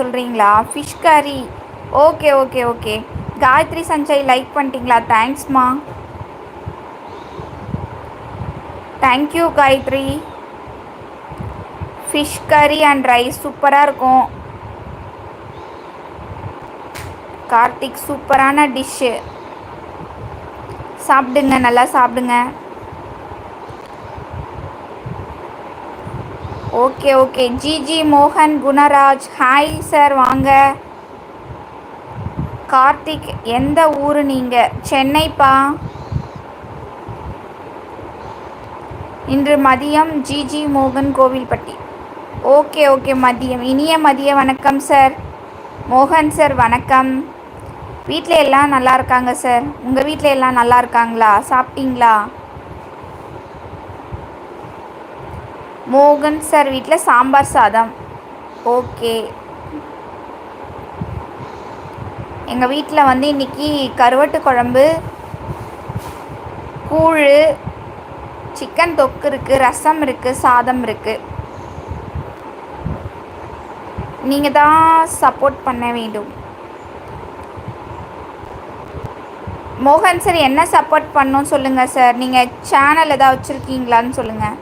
சொல்கிறீங்களா? ஃபிஷ் கறி. Okay okay okay. Gayathri Sanjay like பண்ணிட்டீங்களா? தேங்க்ஸ்மா. தேங்க்யூ காயத்ரி. ஃபிஷ் கறி அண்ட் ரைஸ் சூப்பராக இருக்கும். கார்த்திக் சூப்பரான டிஷ்ஷு. சாப்பிடுங்க, நல்லா சாப்பிடுங்க. Okay okay. ஜிஜி மோகன் குணராஜ் ஹாய் சார், வாங்க. கார்த்திக் எந்த ஊர் நீங்கள்? சென்னைப்பா. இன்று மதியம் ஜிஜி மோகன் கோவில்பட்டி. Okay okay. மதியம் இனிய மதிய வணக்கம் சார். மோகன் சார் வணக்கம். வீட்டில் எல்லாம் நல்லா இருக்காங்க சார். உங்கள் வீட்டில் எல்லாம் நல்லா இருக்காங்களா? சாப்பிட்டீங்களா? மோகன் சார் வீட்டில் சாம்பார் சாதம். ஓகே. எங்கள் வீட்டில் வந்து இன்றைக்கி கருவாட்டு குழம்பு, கூழ், சிக்கன் தொக்கு இருக்குது, ரசம் இருக்குது, சாதம் இருக்குது. நீங்கள் தான் சப்போர்ட் பண்ண வேண்டும். மோகன் சார் என்ன சப்போர்ட் பண்ணணும் சொல்லுங்கள் சார். நீங்கள் சேனல் எதாவது வச்சுருக்கீங்களான்னு சொல்லுங்கள்,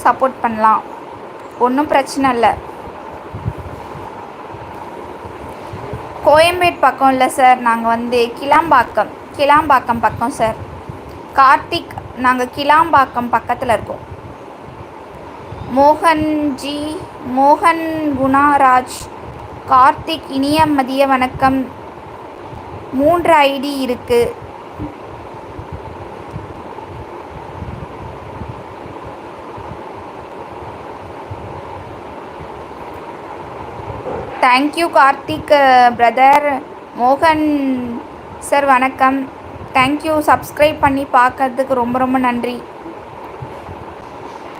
சப்போர்ட் பண்ணலாம். ஒன்றும் பிரச்சனை இல்லை. கோயம்பேடு பக்கம் இல்லை சார், நாங்கள் வந்து கிளாம்பாக்கம் பக்கம் சார். கார்த்திக் நாங்கள் கிளாம்பாக்கம் பக்கத்தில் இருக்கோம். மோகன்ஜி மோகன் குணராஜ் கார்த்திக் இனிய மதிய வணக்கம். 3 ஐடி இருக்குது. Thank you Karthik brother. மோகன் சார் வணக்கம். தேங்க்யூ. சப்ஸ்கிரைப் பண்ணி பார்க்கறதுக்கு ரொம்ப ரொம்ப நன்றி.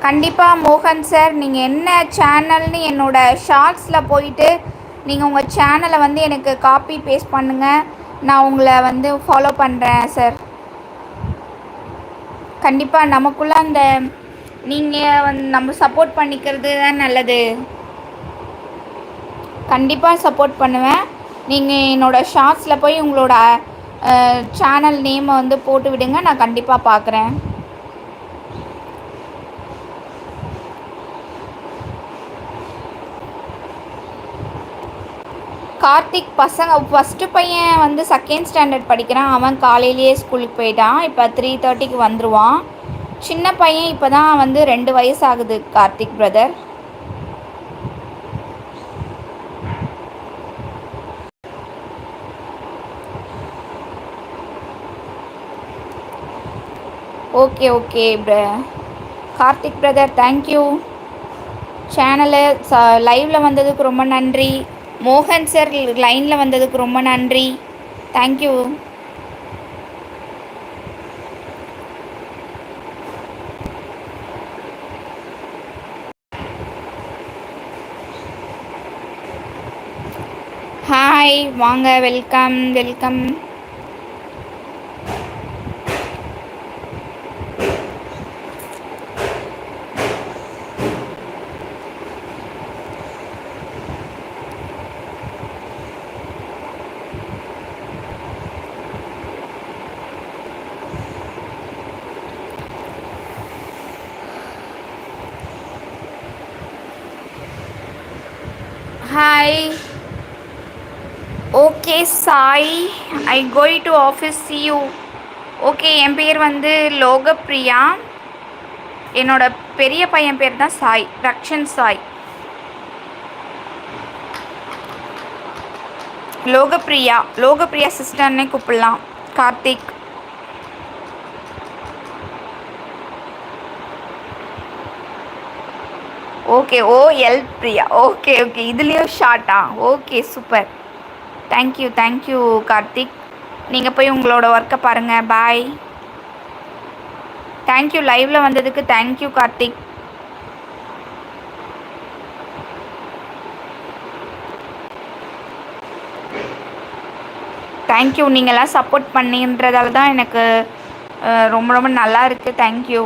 கண்டிப்பாக மோகன் சார், நீங்கள் என்ன சேனல்னு என்னோடய ஷார்ட்ஸில் போயிட்டு நீங்கள் உங்கள் சேனலை வந்து எனக்கு காப்பி பேஸ்ட் பண்ணுங்கள். நான் உங்களை வந்து ஃபாலோ பண்ணுறேன் சார். கண்டிப்பாக நமக்குள்ளே அந்த நீங்கள் வந்து நம்ம சப்போர்ட் பண்ணிக்கிறது தான் நல்லது. கண்டிப்பாக சப்போர்ட் பண்ணுவேன். நீங்கள் என்னோடய ஷார்ட்ஸில் போய் உங்களோட சேனல் நேமை வந்து போட்டு விடுங்க, நான் கண்டிப்பாக பார்க்குறேன். கார்த்திக் பசங்க ஃபஸ்ட்டு பையன் வந்து 2nd ஸ்டாண்டர்ட் படிக்கிறான். அவன் காலையிலேயே ஸ்கூலுக்கு போயிட்டான். இப்போ 3:30க்கு வந்துடுவான். சின்ன பையன் இப்போ தான் வந்து 2 வயசு ஆகுது Karthik brother. Okay okay Karthik brother, thank you. Channel லைவில் வந்ததுக்கு ரொம்ப நன்றி. மோகன் சார் லைனில் வந்ததுக்கு ரொம்ப நன்றி. தேங்க்யூ. ஹாய், வாங்க. Welcome welcome. Hi. Okay Sai, I go to office, see you. Okay, என் பேர் வந்து லோகப்பிரியா. என்னோட பெரிய பையன் பேர் தான் சாய், ரக்ஷன் சாய். லோகப்பிரியா சிஸ்டர்னே கூப்பிடலாம். Karthik. Okay, OL Priya. Okay okay, இதுலேயும் ஷார்ட்டா? Okay, super. தேங்க்யூ கார்த்திக். நீங்கள் போய் உங்களோட ஒர்க்கை பாருங்கள். பாய். தேங்க்யூ லைவில் வந்ததுக்கு. தேங்க்யூ கார்த்திக். தேங்க்யூ. நீங்கள்லாம் சப்போர்ட் பண்ணின்றதால தான் எனக்கு ரொம்ப ரொம்ப நல்லா இருக்குது. தேங்க்யூ.